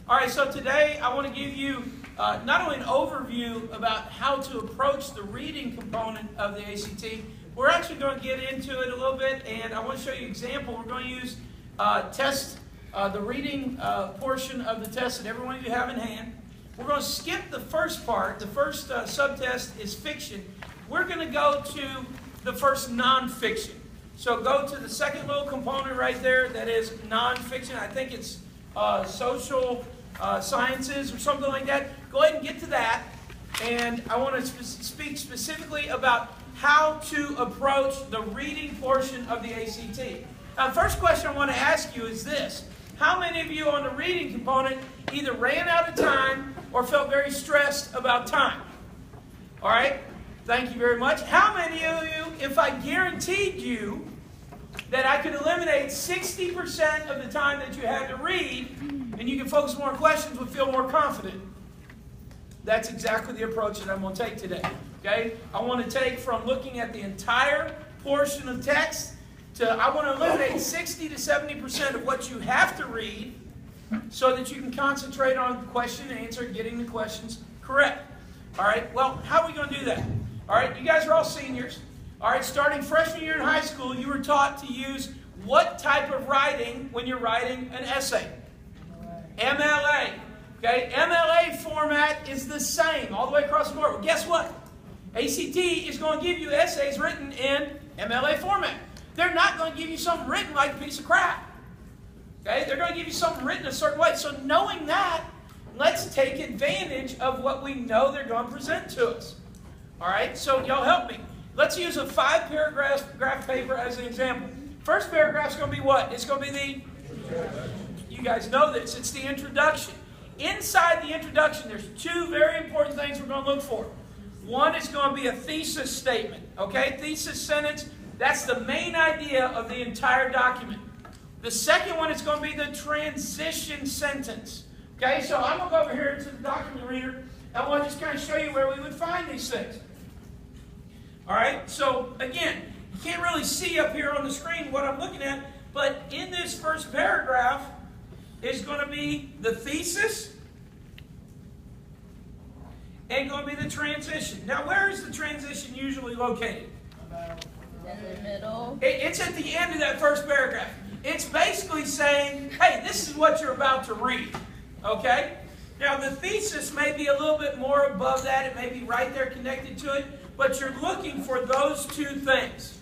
All right, so today I want to give you not only an overview about how to approach the reading component of the ACT, we're actually going to get into it a little bit, and I want to show you an example. We're going to use the reading portion of the test that every one of you have in hand. We're going to skip the first part. The first subtest is fiction. We're going to go to the first nonfiction. So go to the second little component right there that is nonfiction. I think it's social sciences or something like that. Go ahead and get to that. And I want to speak specifically about how to approach the reading portion of the ACT. Now, the first question I want to ask you is this. How many of you on the reading component either ran out of time or felt very stressed about time? All right? Thank you very much. How many of you, if I guaranteed you that I could eliminate 60% of the time that you had to read and you can focus more on questions, would feel more confident? That's exactly the approach that I'm going to take today. Okay? I want to take from looking at the entire portion of text to I want to eliminate 60 to 70% of what you have to read so that you can concentrate on question and answer, getting the questions correct. All right? Well, how are we going to do that? All right? You guys are all seniors. All right? Starting freshman year in high school, you were taught to use what type of writing when you're writing an essay? MLA. Okay? MLA format is the same all the way across the board. Well, guess what? ACT is going to give you essays written in MLA format. They're not going to give you something written like a piece of crap. Okay? They're going to give you something written a certain way. So knowing that, let's take advantage of what we know they're going to present to us. All right? So y'all help me. Let's use a 5-paragraph paper as an example. First paragraph is going to be what? It's going to be you guys know this. It's the introduction. Inside the introduction, there's two very important things we're going to look for. One is going to be a thesis statement. Okay? Thesis sentence. That's the main idea of the entire document. The second one is going to be the transition sentence. Okay, so I'm going to go over here to the document reader, and I want to just kind of show you where we would find these things. All right, so again, you can't really see up here on the screen what I'm looking at, but in this first paragraph is going to be the thesis and going to be the transition. Now, where is the transition usually located? In the middle. It's at the end of that first paragraph. It's basically saying, hey, this is what you're about to read. Okay? Now, the thesis may be a little bit more above that. It may be right there connected to it. But you're looking for those two things.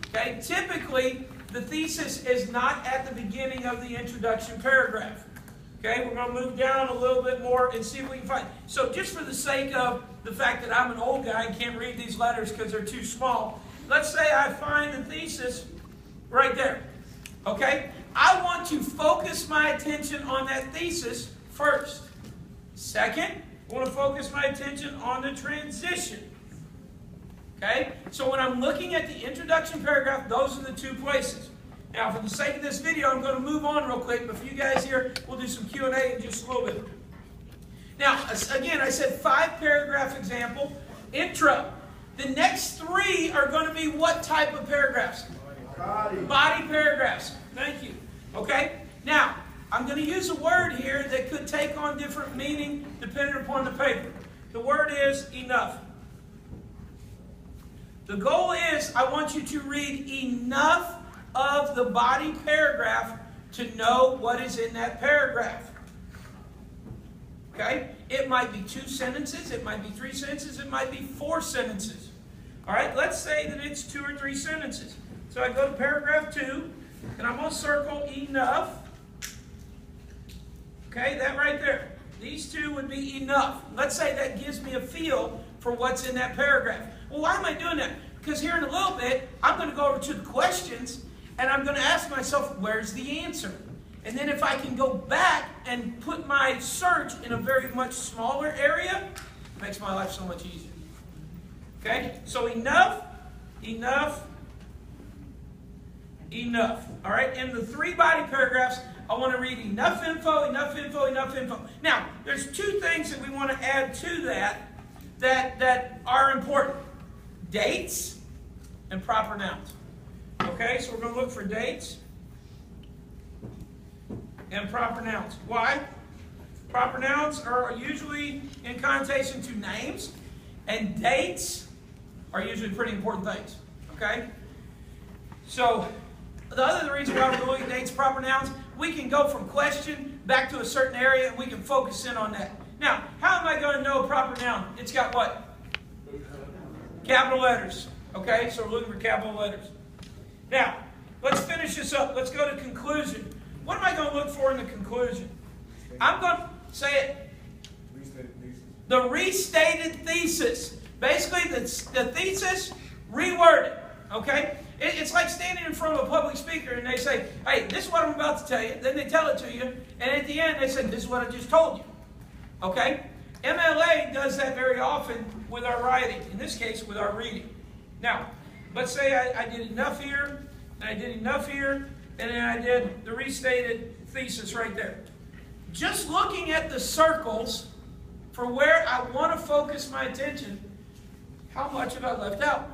Okay? Typically, the thesis is not at the beginning of the introduction paragraph. Okay? We're going to move down a little bit more and see if we can find. So just for the sake of the fact that I'm an old guy and can't read these letters because they're too small, let's say I find the thesis right there. Okay? I want to focus my attention on that thesis first. Second, I want to focus my attention on the transition. Okay? So when I'm looking at the introduction paragraph, those are the two places. Now, for the sake of this video, I'm going to move on real quick. But for you guys here, we'll do some Q&A in just a little bit. Now, again, I said 5-paragraph example. Intro. The next 3 are going to be what type of paragraphs? Body paragraphs. Thank you. Okay? Now, I'm going to use a word here that could take on different meaning depending upon the paper. The word is enough. The goal is I want you to read enough of the body paragraph to know what is in that paragraph. Okay? It might be 2 sentences, it might be 3 sentences, it might be 4 sentences. All right, let's say that it's 2 or 3 sentences. So I go to paragraph 2, and I'm going to circle enough. Okay, that right there. These 2 would be enough. Let's say that gives me a feel for what's in that paragraph. Well, why am I doing that? Because here in a little bit, I'm going to go over to the questions, and I'm going to ask myself, where's the answer? And then if I can go back and put my search in a very much smaller area, it makes my life so much easier. Okay? So enough, enough, enough. All right? In the 3 body paragraphs, I want to read enough info, enough info, enough info. Now, there's 2 things that we want to add to that are important. Dates and proper nouns. Okay? So we're going to look for dates and proper nouns. Why? Proper nouns are usually in connotation to names, and dates are usually pretty important things. Okay? So, the reason why we're looking at dates, proper nouns, we can go from question back to a certain area, and we can focus in on that. Now, how am I going to know a proper noun? It's got what? Capital letters. Okay, so we're looking for capital letters. Now, let's finish this up. Let's go to conclusion. What am I going to look for in the conclusion? I'm going to say it. The restated thesis. Basically, the thesis reworded. Okay? It's like standing in front of a public speaker and they say, hey, this is what I'm about to tell you. Then they tell it to you. And at the end, they say, this is what I just told you. Okay? MLA does that very often with our writing. In this case, with our reading. Now, let's say I did enough here, and I did enough here, and then I did the restated thesis right there. Just looking at the circles for where I want to focus my attention, how much have I left out?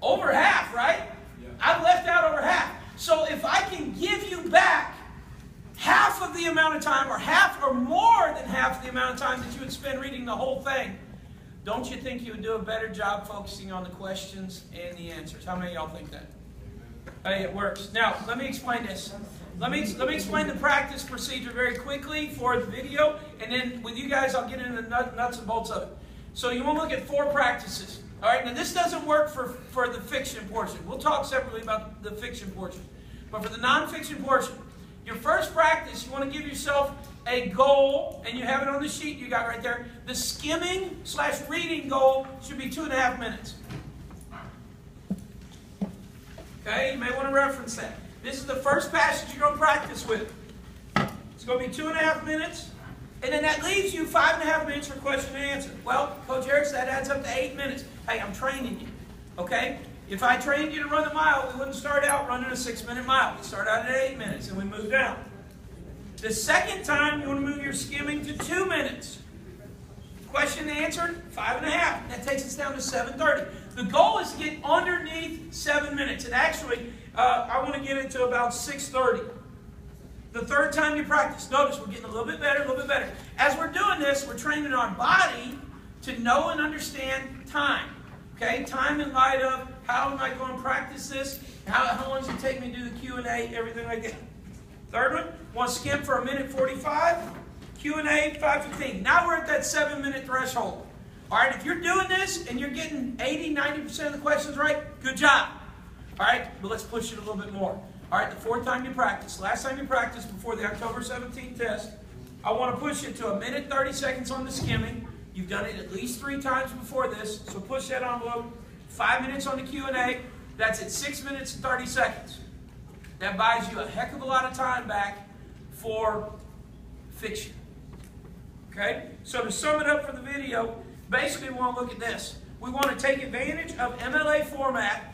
Over half, right? Yeah. I've left out over half. So if I can give you back half of the amount of time, or half or more than half the amount of time that you would spend reading the whole thing, don't you think you would do a better job focusing on the questions and the answers? How many of y'all think that? Hey, it works. Now, let me explain this. Let me explain the practice procedure very quickly for the video, and then with you guys, I'll get into the nuts and bolts of it. So you want to look at 4 practices. All right, now this doesn't work for the fiction portion. We'll talk separately about the fiction portion. But for the nonfiction portion, your first practice, you want to give yourself a goal, and you have it on the sheet you got right there. The skimming/reading goal should be 2.5 minutes. Okay, you may want to reference that. This is the first passage you're going to practice with. It's going to be 2.5 minutes, and then that leaves you 5.5 minutes for question and answer. Well, Coach Eric, that adds up to 8 minutes. Hey, I'm training you, okay? If I trained you to run the mile, we wouldn't start out running a 6-minute mile. We start out at 8 minutes, and we move down. The second time, you want to move your skimming to 2 minutes. Question and answer, 5.5. That takes us down to 7:30. The goal is to get underneath 7 minutes. And actually, I want to get it to about 6:30. The third time you practice, notice we're getting a little bit better, a little bit better. As we're doing this, we're training our body to know and understand time. Okay, time in light of how am I going to practice this? How long does it take me to do the Q&A, everything like that. Third one, want to skim for 1:45. Q&A, 5:15. Now we're at that 7-minute threshold. All right, if you're doing this and you're getting 80-90% of the questions right, good job. All right, but let's push it a little bit more. All right, the 4th time you practice, last time you practiced before the October 17th test, I want to push it to 1:30 on the skimming. You've done it at least 3 times before this, so push that envelope. 5 minutes on the Q&A. That's at 6 minutes and 30 seconds. That buys you a heck of a lot of time back for fiction. Okay? So to sum it up for the video, basically we want to look at this. We want to take advantage of MLA format